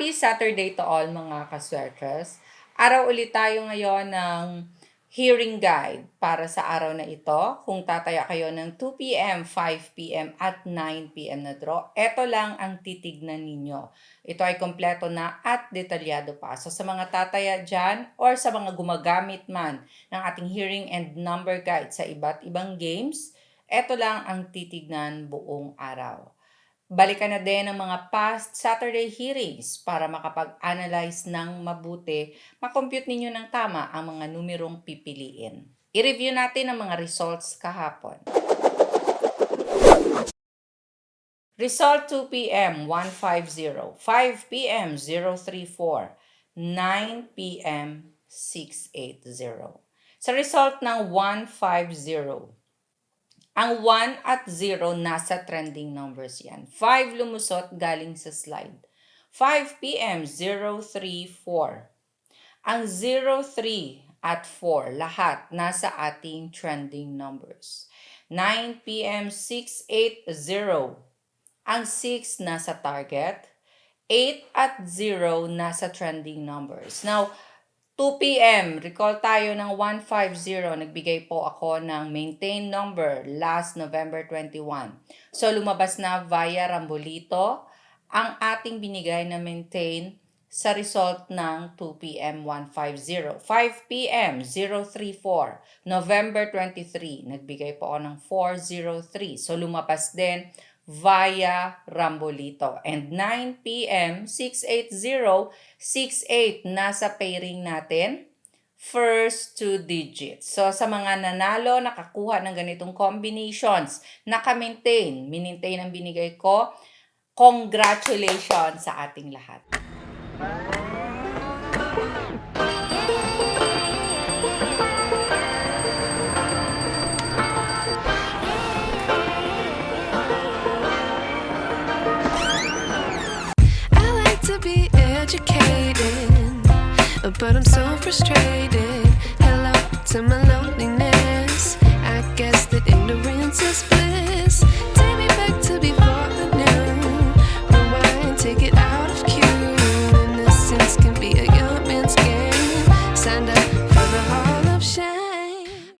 Happy Saturday to all mga kaswertres. Araw ulit tayo ngayon ng hearing guide para sa araw na ito. Kung tataya kayo ng 2 p.m., 5 p.m. at 9 p.m. na draw, ito lang ang titignan ninyo. Ito ay kompleto na at detalyado pa. So sa mga tataya dyan or sa mga gumagamit man ng ating hearing and number guide sa iba't ibang games, ito lang ang titignan buong araw. Balikan na din ang mga past Saturday hearings para makapag-analyze ng mabuti, makompute ninyo ng tama ang mga numerong pipiliin. I-review natin ang mga results kahapon. Result 2 p.m. 150, 5 p.m. 034, 9 p.m. 680. Sa result ng 150, ang 1 at 0 nasa trending numbers yan. 5 lumusot galing sa slide. 5 p.m. 034. Ang 03 at 4, lahat nasa ating trending numbers. 9 p.m. 680. Ang 6 nasa target. 8 at 0 nasa trending numbers. Now, 2 p.m., recall tayo ng 150. Nagbigay po ako ng maintain number last November 21. So, lumabas na via Rambolito ang ating binigay na maintain sa result ng 2 p.m. 150. 5 p.m. 034. November 23. Nagbigay po ako ng 403. So, lumabas din via Rambolito. And 9 p.m. 680, 68 nasa pairing natin, first 2 digits. So sa mga nanalo, nakakuha ng ganitong combinations, naka-maintain, minintain ang binigay ko, congratulations sa ating lahat. But I'm so frustrated. Hello to my loneliness. I guess that ignorance is bliss. Take me back to before I knew. Rewind, take it out of cue. Innocence can be a young man's game. Signed up for the hall of shame.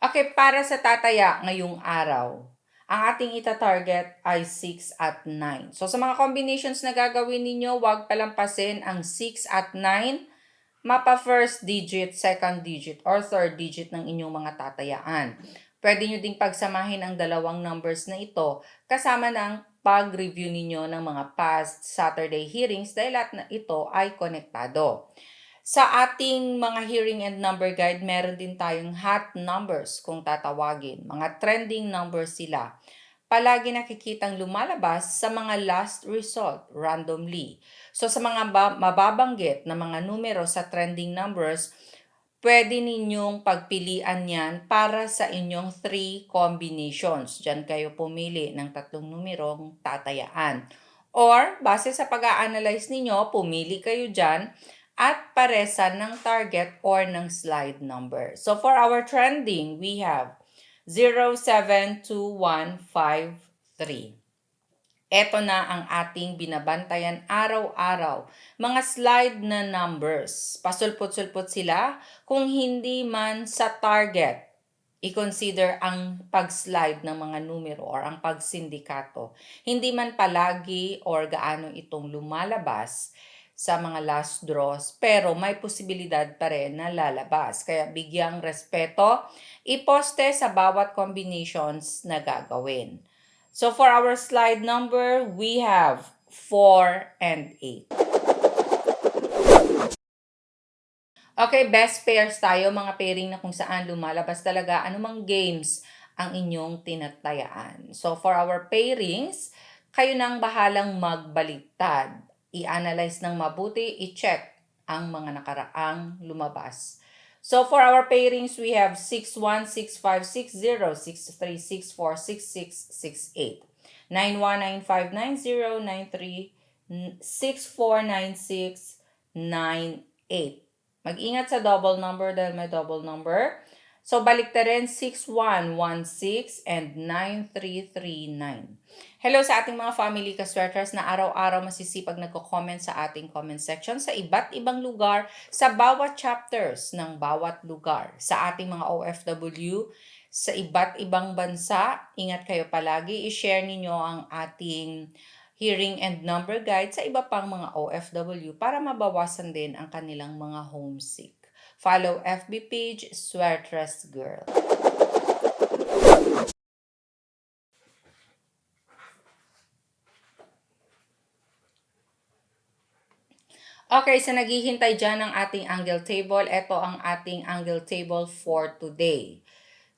Okay, para sa tataya ngayong araw, ang ating ita-target ay 6 at 9. So sa mga combinations na gagawin ninyo, huwag palampasin ang 6 at 9. Mapa first digit, second digit, or third digit ng inyong mga tatayaan. Pwede nyo ding pagsamahin ang dalawang numbers na ito kasama ng pag-review ninyo ng mga past Saturday hearings dahil lahat na ito ay konektado. Sa ating mga hearing and number guide, meron din tayong hot numbers kung tatawagin. Mga trending numbers sila. Palagi nakikitang lumalabas sa mga last result randomly. So sa mga mababanggit na mga numero sa trending numbers, pwede ninyong pagpilian yan para sa inyong 3 combinations. Diyan kayo pumili ng 3 numerong tatayaan. Or, base sa pag-a-analyze ninyo, pumili kayo dyan at paresan ng target or ng slide number. So for our trending, we have 072153. Ito na ang ating binabantayan araw-araw. Mga slide na numbers. Pasulpot-sulpot sila kung hindi man sa target. I-consider ang pag-slide ng mga numero or ang pagsindikato. Hindi man palagi or gaano itong lumalabas sa mga last draws, pero may posibilidad pa rin na lalabas. Kaya bigyang respeto, iposte sa bawat combinations na gagawin. So for our slide number, we have 4 and 8. Okay, best pairs tayo, mga pairing na kung saan lumalabas talaga anumang games ang inyong tinatayaan. So for our pairings, kayo nang bahalang magbaliktad. I-analyze ng mabuti, i-check ang mga nakaraang lumabas. So for our pairings, we have 61, 65, 60, 63, 64, 66, 68, 91, 95, 90, 93, 64, 96, 98. Mag-ingat sa double number dahil may double number. So, balik na rin 6116 and 9339. Hello sa ating mga family kaswerters na araw-araw masisipag nagko-comment sa ating comment section sa iba't ibang lugar, sa bawat chapters ng bawat lugar. Sa ating mga OFW, sa iba't ibang bansa, ingat kayo palagi. I-share ninyo ang ating hearing and number guide sa iba pang mga OFW para mabawasan din ang kanilang mga homesick. Follow FB page, Swertres Girl. Okay, sa naghihintay dyan ng ating angle table, ito ang ating angle table for today.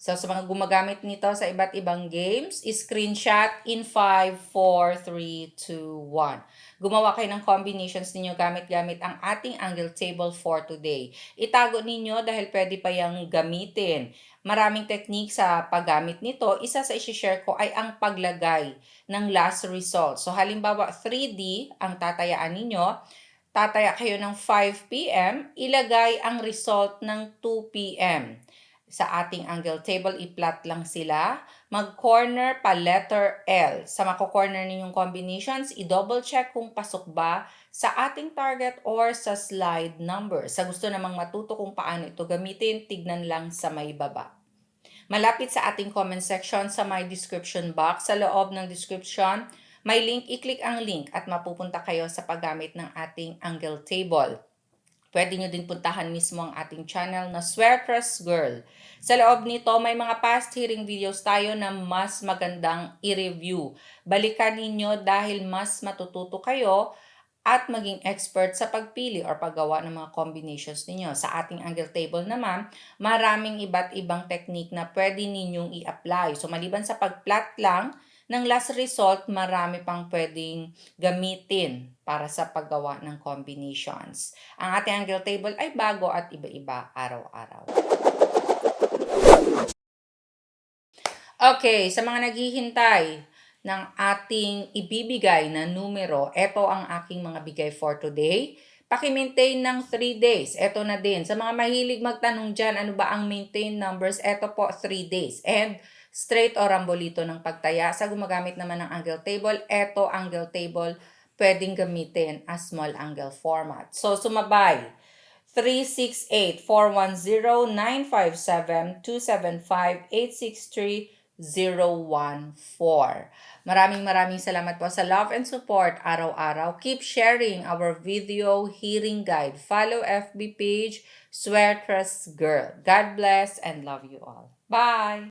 So, sa mga gumagamit nito sa iba't ibang games, screenshot in 5, 4, 3, 2, 1. Gumawa kayo ng combinations ninyo gamit-gamit ang ating angle table for today. Itago ninyo dahil pwede pa yung gamitin. Maraming technique sa paggamit nito. Isa sa isi-share ko ay ang paglagay ng last result. So, halimbawa 3D ang tatayaan ninyo. Tataya kayo ng 5 p.m., ilagay ang result ng 2 p.m. Sa ating angle table, i-plot lang sila. Mag-corner pa letter L. Sa mako-corner ninyong combinations, i-double check kung pasok ba sa ating target or sa slide number. Sa gusto namang matuto kung paano ito gamitin, tignan lang sa may baba. Malapit sa ating comment section sa my description box. Sa loob ng description, may link. I-click ang link at mapupunta kayo sa paggamit ng ating angle table. Pwede nyo din puntahan mismo ang ating channel na Swertres Girl. Sa loob nito, may mga past hearing videos tayo na mas magandang i-review. Balikan ninyo dahil mas matututo kayo at maging expert sa pagpili or paggawa ng mga combinations ninyo. Sa ating angle table naman, maraming iba't ibang technique na pwede ninyong i-apply. So maliban sa pag-plot lang ng last result, marami pang pwedeng gamitin para sa paggawa ng combinations. Ang ating angle table ay bago at iba-iba araw-araw. Okay, sa mga naghihintay ng ating ibibigay na numero, ito ang aking mga bigay for today. Paki-maintain ng 3 days. Ito na din. Sa mga mahilig magtanong dyan, ano ba ang maintain numbers? Ito po, 3 days. And straight o rambolito ng pagtaya. Sa gumagamit naman ng angle table, ito angle table pwedeng gamitin as small angle format. So, sumabay. 368-410-957-275-863-014. Maraming salamat po sa love and support araw-araw. Keep sharing our video hearing guide. Follow FB page, Swertres Girl. God bless and love you all. Bye!